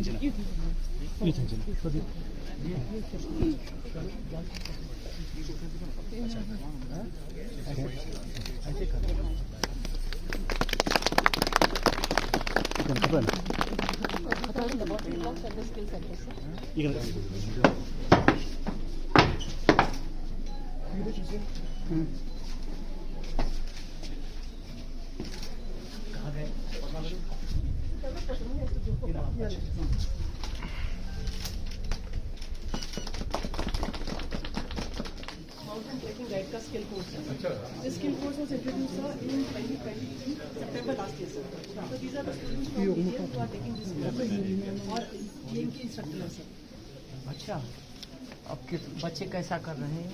tension. You tension. Mountain trekking guide का skill course है. This skill course was introduced in 2023 September last year, sir. So these are the students from India who are taking this course और ये इनके instructor हैं sir. अच्छा, अब के बच्चे कैसा कर रहे हैं?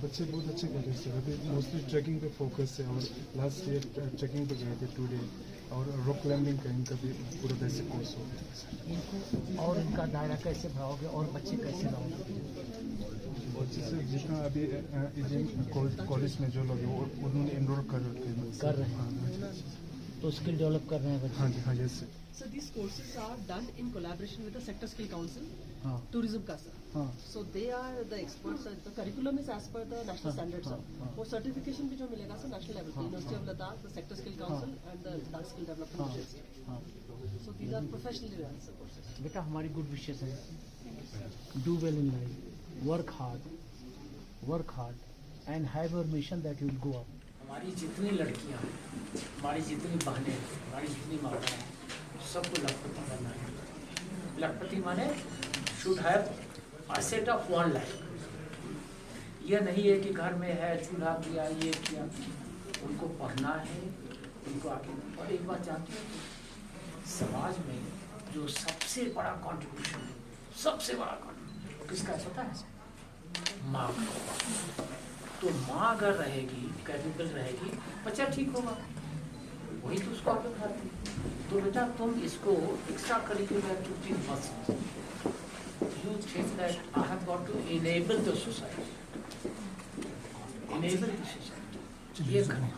बच्चे बहुत अच्छे कर रहे हैं सर. अभी मोस्टली ट्रैकिंग पे फोकस है और लास्ट ईयर ट्रैकिंग पे गए थे 2 डे और रॉक क्लाइंबिंग का इनका भी पूरा बेसिक कोर्स हो गया. इनको और इनका दायरा कैसे बढ़ाओगे और बच्चे कैसे लाओगे? बच्चे से जितना अभी कॉलेज में जो लोग हैं वो उन्होंने इनरोल कर रहे हैं तो स्किल डेवलप कर रहे हैं बच्चे. हाँ जी हाँ yes sir. So these courses are done in collaboration with the Sector Skill Council, हाँ tourism का sir. हाँ So they are the experts. The curriculum is as per the national standards, sir. वो certification भी जो मिलेगा sir national level पे, University of Ladakh, the Sector Skill Council and the Ladakh Skill Development Agency. हाँ. So these are professionally run sir courses. बेटा हमारी good विशेष है. Do well in life, work hard and have your mission that will go up. हमारी जितनी लड़कियां हैं, हमारी जितनी बहनें हैं, हमारी जितनी माताएं हैं, सबको लखपति बनना है. लखपति माने should have asset of one life. यह नहीं है कि घर में है चूल्हा किया ये किया. उनको पढ़ना है, उनको आगे. और एक बात जानते हो, समाज में जो सबसे बड़ा कंट्रीब्यूशन है, सबसे बड़ा कंट्रीब्यूशन किसका है पता है? माँ का. तो माँ अगर रहेगी, कैपेबल रहेगी, बच्चा ठीक होगा. वही तो उसको आगे बढ़ाती है. तो बेटा तुम इसको एक्स्ट्रा करिकुलर एक्टिविटी मत समझो. You think that I have got to enable the society. Enable the society. ये करना है.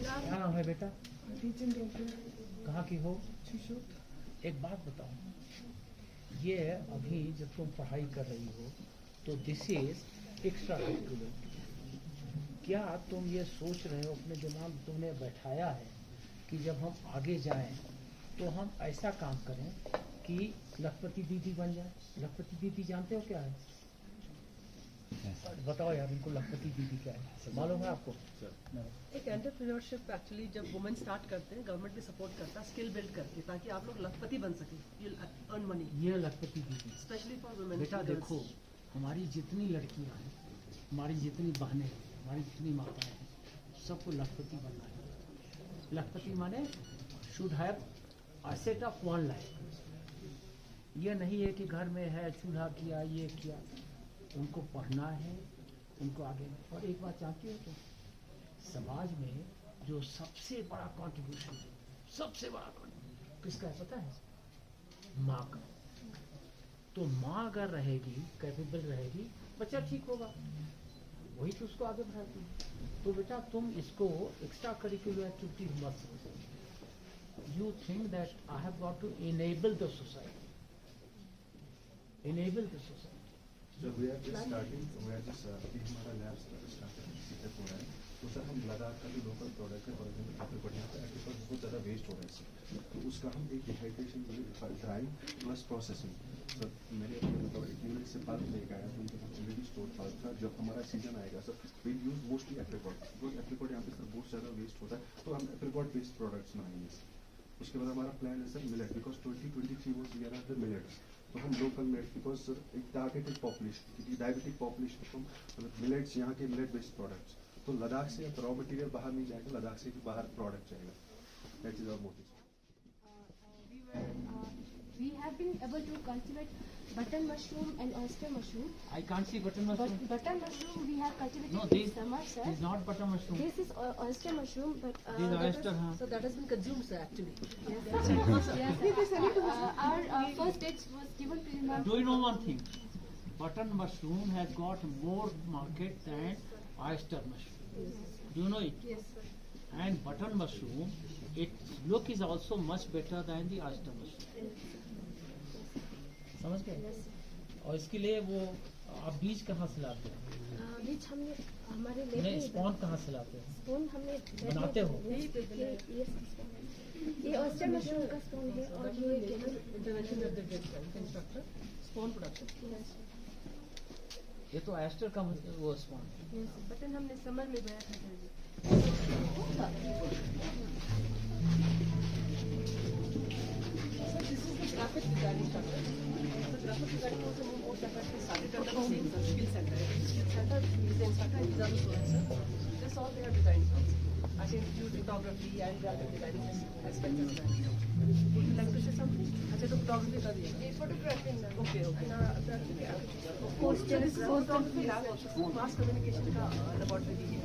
क्या नाम है बेटा? कहाँ की हो? एक बात बताओ, ये अभी जब तुम पढ़ाई कर रही हो तो दिस इज एक्स्ट्रा करिकुलर. क्या तुम ये सोच रहे हो, अपने दिमाग तुमने बैठाया है कि जब हम आगे जाएं तो हम ऐसा काम करें कि लखपति दीदी बन जाए? लखपति दीदी जानते हो क्या है? बताओ यार इनको लखपति दीदी क्या है, मालूम है आपको? एक एंटरप्रेन्योरशिप एक्चुअली जब वुमेन स्टार्ट करते हैं, गवर्नमेंट भी सपोर्ट करता है स्किल बिल्ड करके, ताकि आप लोग लखपति बन सके. You earn money. ये लखपति दीदी स्पेशली फॉर वुमेन. बेटा देखो, हमारी जितनी लड़कियां हैं, हमारी जितनी बहनें हैं, हमारी जितनी माताएं हैं, सबको लखपति बनना है. लखपति माने should have asset of one life. ये नहीं है कि घर में है चूल्हा किया ये किया. उनको पढ़ना है, उनको आगे. और एक बात जानती हो तो, समाज में जो सबसे बड़ा कंट्रीब्यूशन है, सबसे बड़ा कंट्रीब्यूशन किसका है पता है? माँ का. तो माँ अगर रहेगी, कैपेबल रहेगी, बच्चा ठीक होगा. वही तो उसको आगे बढ़ाती है. तो बेटा तुम इसको एक्स्ट्रा करिकुलर एक्टिविटी मत समझो. You think that I have got to enable the society. Enable the society. So we are just starting. We are just अभी हमारा लैब स्टार्ट हो रहा है. तो सर हम लद्दाख का जो लोकल प्रोडक्ट है, फॉर एग्जाम्पल एप्रिकॉट, यहाँ पे एप्रिकॉट बहुत ज़्यादा वेस्ट हो रहा है सर. तो उसका हम एक dehydration drawing plus processing. Sir मैंने मतलब 1 यूनिट से पल्प लेकर आया, तो उनके पास ऑलरेडी स्टोर पल्प था. जब हमारा सीजन आएगा sir, we use mostly apricot. Because apricot यहाँ पे सर बहुत ज़्यादा वेस्ट होता है, तो हम एप्रिकॉट बेस्ड प्रोडक्ट्स बनाएंगे सर. उसके बाद हमारा प्लान है sir millet, because 2023 was year of the millets. तो हम लोकल मिलेट, बिकॉज सर एक टारगेटेड पॉपुलेशन, क्योंकि डायबिटिक पॉपुलेशन को मिलेट्स, यहाँ के मिलेट बेस्ड प्रोडक्ट्स. तो लद्दाख से रॉ मटेरियल बाहर नहीं जाएगा, लद्दाख से भी बाहर प्रोडक्ट जाएगा. That is our motive. We have been able to cultivate button mushroom and oyster mushroom. I can't see button mushroom. Button mushroom we have cultivated No, in this summer, sir. is not button mushroom. This is oyster mushroom, but This is oyster, huh? So that has been consumed, sir, actually. yes, our first batch was given to him. Do you know one thing? Button mushroom has got more market than oyster mushroom. Do you know it? Yes, sir. And button mushroom its look is also much better than the Ashtam mushroom. समझ गए? और इसके लिए वो आप बीज कहाँ से लाते हैं? बीज हमने हमारे नहीं, स्पॉन कहाँ से लाते हैं? स्पून हमने बनाते हो? ये ऑयस्टर मशरूम का स्पून है और ये intervention of the instructor spawn production ये तो एस्टर का वो स्पॉन है। बटन हमने समर में बोया था सर जी। This is the graphic design instructor. The graphic design also most efforts started under the same skill center. Skill center is the instructor and these are the students. This all they have designed. I think you photography and graphic designing aspect of that. Would you like to say something? अच्छा तो photography का दिया। ये photography ना Okay, okay. Of course, there is photography lab also. Mass communication का laboratory भी है।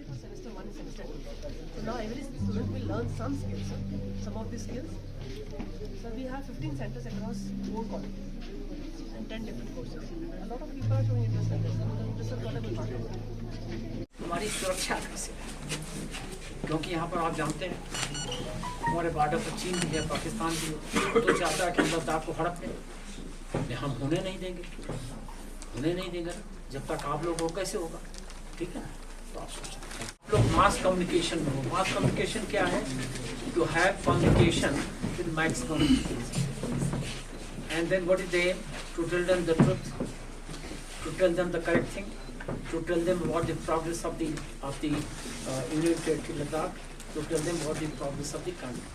For semester 1 and semester 2. So now every student will learn some skills. Some of these skills. So we have 15 centers across 4 colleges and 10 different courses. A lot of people are showing interest in this. This is what I will part of. हमारी सुरक्षा कैसे है? क्योंकि यहाँ पर आप जानते हैं हमारे बॉर्डर पर चीन भी है, पाकिस्तान भी है, तो चाहता है कि हम लद्दाख को हड़प लें। हम होने नहीं देंगे, जब तक आप लोग हो कैसे होगा? ठीक है ना? तो आप सोचें आप लोग मास कम्युनिकेशन में हो। मास कम्युनिकेशन क्या है? To have communication with maximum and then what is the aim? To tell them the truth, to tell them the correct thing, to tell them what the progress of the Union Territory Ladakh, to tell them what the progress of the country.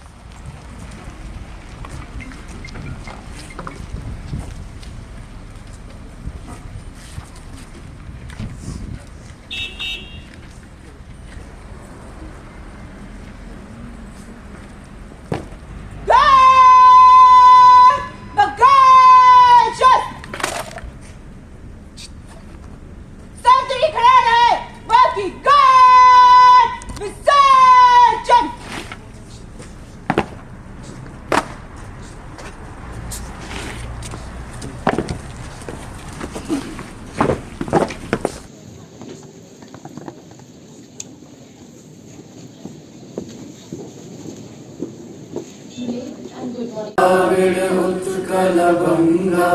Utkal Ganga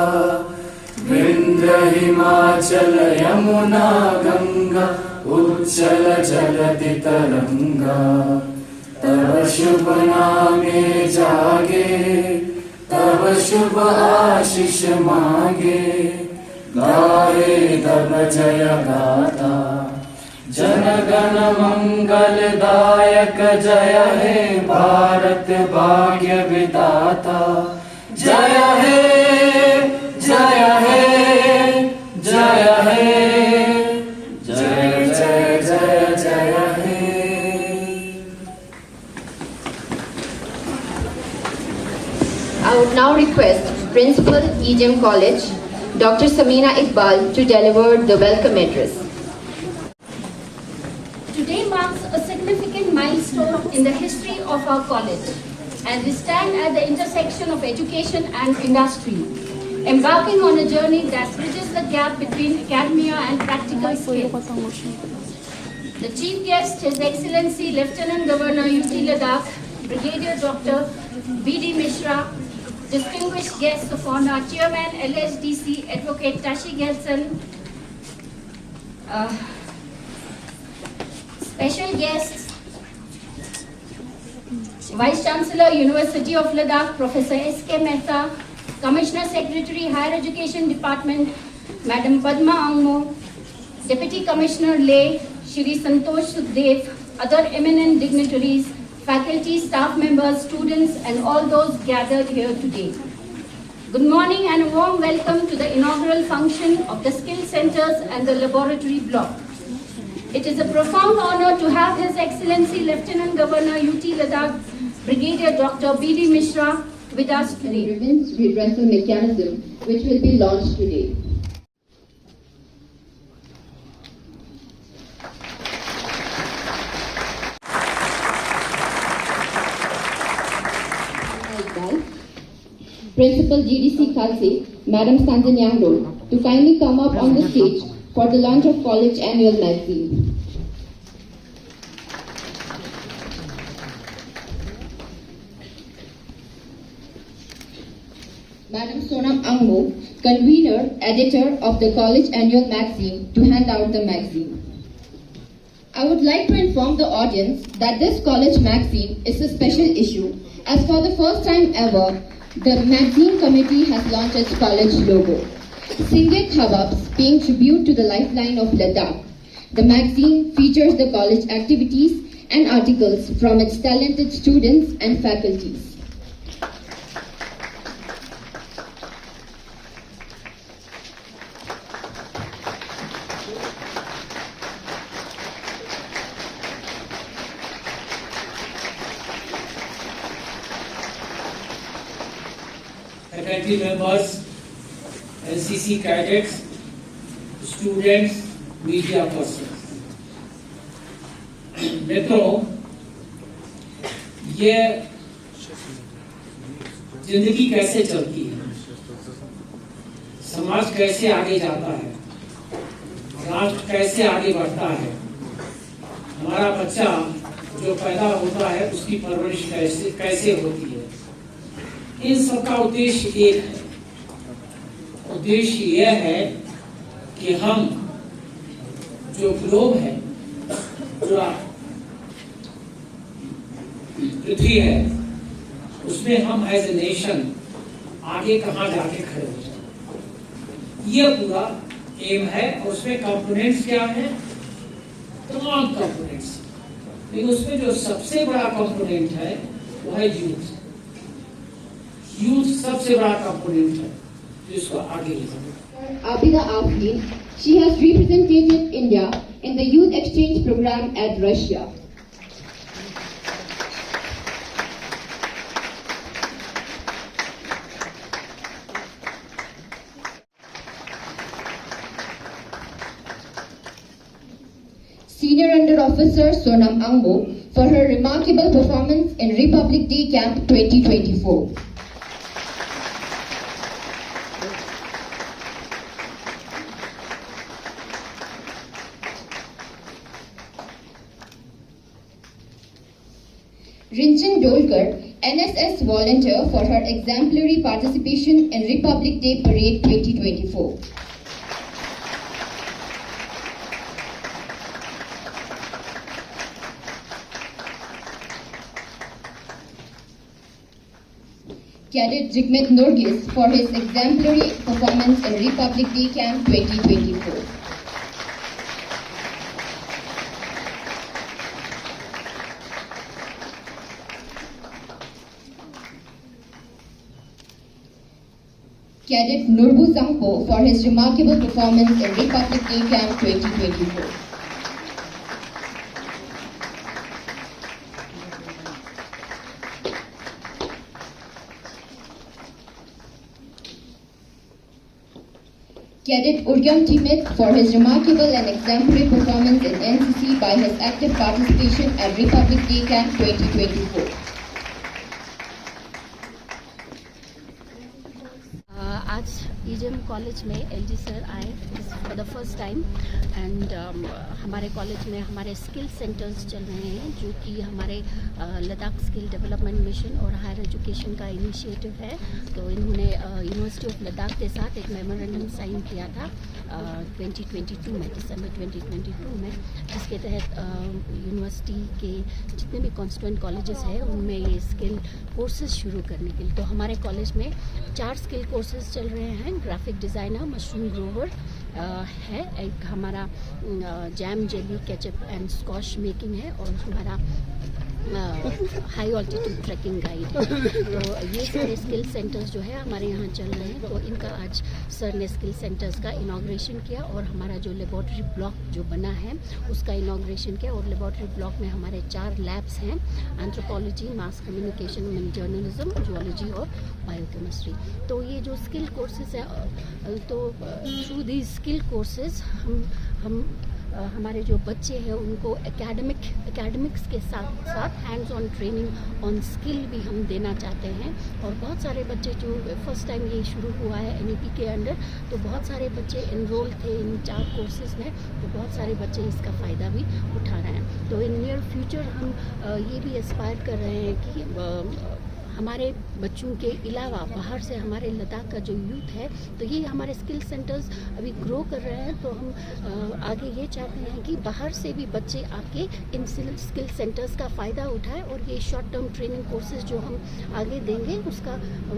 Vindhya Himachal Yamuna Ganga उच्चल जलधि तरंगा तव शुभ नामे जागे तव शुभ आशीष मांगे गाए तव जय गाथा जन गण मंगलदायक जय हे भारत भाग्य विधाता जय हे जय हे जय हे जय जय जय जय हे। I would now request Principal EGM College, Dr. Samina Iqbal, to deliver the welcome address. Today marks a significant milestone in the history of our college, as we stand at the intersection of education and industry, embarking on a journey that bridges the gap between academia and practical skills. The chief guest, His Excellency Lieutenant Governor UT Ladakh, Brigadier Dr. B.D. Mishra, distinguished guests of honor, Chairman LSDC, Advocate Tashi Gelson, special guests, Vice Chancellor, University of Ladakh, Professor S.K. Mehta, Commissioner Secretary, Higher Education Department, Madam Padma Angmo, Deputy Commissioner Lay, Shri Santosh Sukhdev, other eminent dignitaries, faculty, staff members, students, and all those gathered here today. Good morning and a warm welcome to the inaugural function of the Skill Centers and the Laboratory Block. It is a profound honor to have His Excellency Lieutenant Governor UT Ladakh, Brigadier Dr. B.D. Mishra with us today. Grievance redressal mechanism, which will be launched today. Principal GDC Khalsi, Madam Sanjan Yangrol, to kindly come up on the stage for the launch of college annual magazine. Madam Sonam Angmo, convener, editor of the college annual magazine, to hand out the magazine. I would like to inform the audience that this college magazine is a special issue, as for the first time ever, the magazine committee has launched its college logo. Singing Hababs, paying tribute to the lifeline of Ladakh. The magazine features the college activities and articles from its talented students and faculties. Faculty members, NCC cadets, students, media persons. मित्रों, ये जिंदगी कैसे चलती है, समाज कैसे आगे जाता है, राष्ट्र कैसे आगे बढ़ता है, हमारा बच्चा जो पैदा होता है उसकी परवरिश कैसे होती है, इन सब का उद्देश्य एक है। उद्देश्य यह है कि हम जो ग्लोब है, पूरा पृथ्वी है, उसमें हम एज ए नेशन आगे कहाँ जाके खड़े हो जाए, यह पूरा एम है। और उसमें कंपोनेंट्स क्या है, तमाम कंपोनेंट्स, लेकिन उसमें जो सबसे बड़ा कंपोनेंट है वो है यूथ। यूथ सबसे बड़ा कंपोनेंट है जिसको आगे ले जाए। Abida Afrin, she has represented India in the youth exchange program at Russia. Senior Under Officer Sonam Angmo for her remarkable performance in Republic Day Camp 2024. Rinchan Dolkar, NSS volunteer for her exemplary participation in Republic Day Parade 2024. Cadet Jigmet Nurgis for his exemplary performance in Republic Day Camp 2024. Cadet Nurbu Sangpo for his remarkable performance in Republic Day Camp 2024. Cadet Urgyam Timit for his remarkable and exemplary performance in NCC by his active participation at Republic Day Camp 2024. आज ईजेम college में LG sir आए for the first time and हमारे college में हमारे skill centres चल रहे हैं जो कि हमारे लद्दाख स्किल डेवलपमेंट मिशन और हायर एजुकेशन का इनिशिएटिव है। तो इन्होंने यूनिवर्सिटी ऑफ लद्दाख के साथ एक मेमोरेंडम साइन किया था 2022 में, दिसंबर 2022 में, जिसके तहत यूनिवर्सिटी के जितने भी कॉन्स्टिट्यूएंट कॉलेजेस हैं उनमें ये स्किल कोर्सेज शुरू करने के लिए। तो हमारे कॉलेज में 4 स्किल कोर्सेज चल रहे हैं। ग्राफिक डिज़ाइनर, मशरूम ग्रोवर है, एक हमारा jam jelly ketchup and squash making है, और हमारा हाई ऑल्टीट्यूड ट्रैकिंग गाइड। तो ये सारे स्किल सेंटर्स जो है हमारे यहाँ चल रहे हैं। तो इनका आज सर ने स्किल सेंटर्स का इनॉग्रेशन किया और हमारा जो लेबॉर्ट्री ब्लॉक जो बना है उसका इनॉग्रेशन किया। और लेबॉर्ट्री ब्लॉक में हमारे 4 लैब्स हैं, anthropology, mass communication and journalism, zoology और बायोकेमिस्ट्री। तो ये जो स्किल कोर्सेज है, तो थ्रू दी स्किल कोर्सेज हम हमारे जो बच्चे हैं उनको एकेडमिक्स के साथ साथ hands on training on skill भी हम देना चाहते हैं। और बहुत सारे बच्चे जो फर्स्ट टाइम ये शुरू हुआ है एनईपी के अंडर, तो बहुत सारे बच्चे इनरोल थे इन 4 कोर्सेज में, तो बहुत सारे बच्चे इसका फ़ायदा भी उठा रहे हैं। तो इन नियर फ्यूचर हम ये भी एस्पायर कर रहे हैं कि हमारे बच्चों के अलावा बाहर से हमारे लद्दाख का जो यूथ है, तो ये हमारे स्किल सेंटर्स अभी ग्रो कर रहे हैं। तो हम आगे ये चाहते हैं कि बाहर से भी बच्चे आके इन स्किल सेंटर्स का फ़ायदा उठाएं और ये शॉर्ट टर्म ट्रेनिंग कोर्सेज जो हम आगे देंगे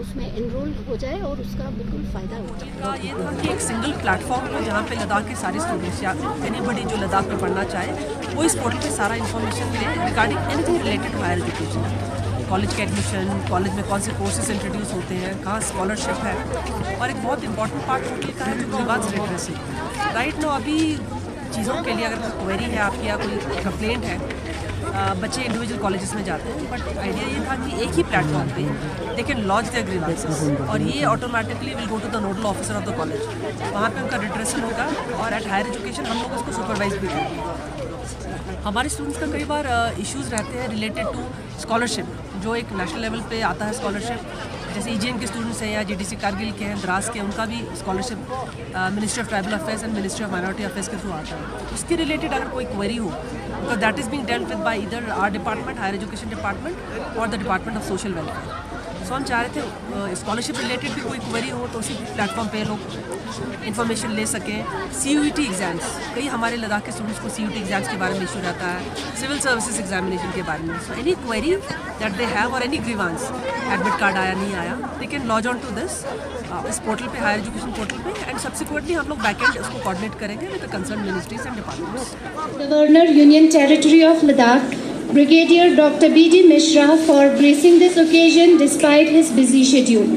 उसमें एनरोल हो जाए और उसका बिल्कुल फ़ायदा उठाए। ये था कि एक सिंगल प्लेटफॉर्म हो जहाँ पे लद्दाख के सारे स्टूडेंट्स या एनीबडी जो लद्दाख में पढ़ना चाहे वो इस पोर्टल पे सारा इन्फॉर्मेशन ले regarding anything related to higher education, college के एडमिशन, कॉलेज में कौन से कोर्सेज इंट्रोड्यूस होते हैं, कहाँ स्कॉलरशिप है, और एक बहुत इंपॉर्टेंट पार्ट पोर्टल का है जो ग्रीवांस रेड्रेसिंग। राइट नो अभी चीज़ों के लिए अगर कोई क्वेरी है आपकी या कोई कंप्लेंट है, बच्चे इंडिविजुअल कॉलेजेस में जाते हैं, बट आइडिया ये था कि एक ही प्लेटफॉर्म पे they can launch their grievances और ये automatically will go to the nodal officer of the college, वहाँ पे उनका रिड्रेसल होगा और एट हायर एजुकेशन हम लोग उसको सुपरवाइज भी करेंगे। हमारे स्टूडेंट्स का कई बार इश्यूज़ रहते हैं रिलेटेड टू स्कॉलरशिप, जो एक नेशनल लेवल पे आता है स्कॉलरशिप, जैसे ईजीएम के स्टूडेंट्स हैं या जीडीसी कारगिल के हैं, द्रास के, उनका भी scholarship ministry of tribal affairs and ministry of minority affairs के थ्रू आता है। उसके रिलेटेड अगर कोई क्वेरी हो तो that is being dealt with by either our department, higher education department और the department of social welfare. So हम चाह रहे थे स्कॉलरशिप रिलेटेड भी कोई क्वेरी हो तो उसी प्लेटफॉर्म पे लोग इन्फॉर्मेशन ले सकें। CUET एग्ज़ाम्स, कई हमारे लद्दाख के स्टूडेंट्स को CUET एग्ज़ाम्स के बारे में इशू रहता है, सिविल सर्विसेज एग्जामिनेशन के बारे में। So any query that they have or any grievance, admit card आया नहीं आया, they can log on to this इस पोर्टल पे, हायर एजुकेशन पोर्टल पे, एंड सब्सिक्वेंटली हम लोग बैकएंड उसको कोऑर्डिनेट करेंगे with the concern ministries and departments. Governor, Union Territory of Ladakh, Brigadier Dr. B.D. Mishra, for gracing this occasion despite his busy schedule.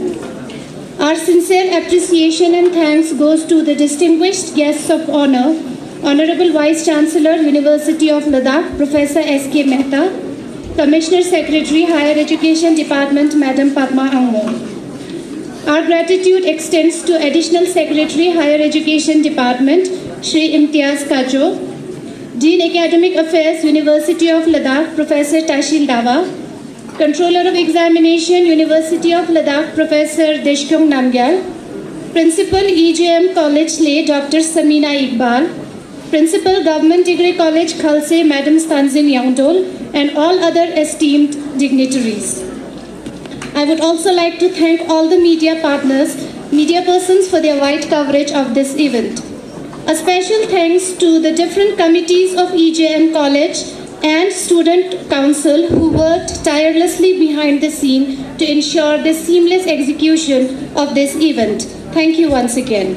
Our sincere appreciation and thanks goes to the distinguished guests of honor, Honorable Vice Chancellor, University of Ladakh, Professor S.K. Mehta, Commissioner Secretary, Higher Education Department, Madam Padma Angmo. Our gratitude extends to Additional Secretary, Higher Education Department, Shri Imtiaz Kajo, Dean Academic Affairs, University of Ladakh, Professor Tashil Dawa, Controller of Examination, University of Ladakh, Professor Deshkyung Namgyal, Principal EJM College Leh, Dr. Samina Iqbal, Principal Government Degree College Khalse, Madam Stanzin Yangdol, and all other esteemed dignitaries. I would also like to thank all the media partners, media persons for their wide coverage of this event. A special thanks to the different committees of EJM College and Student Council who worked tirelessly behind the scene to ensure the seamless execution of this event. Thank you once again.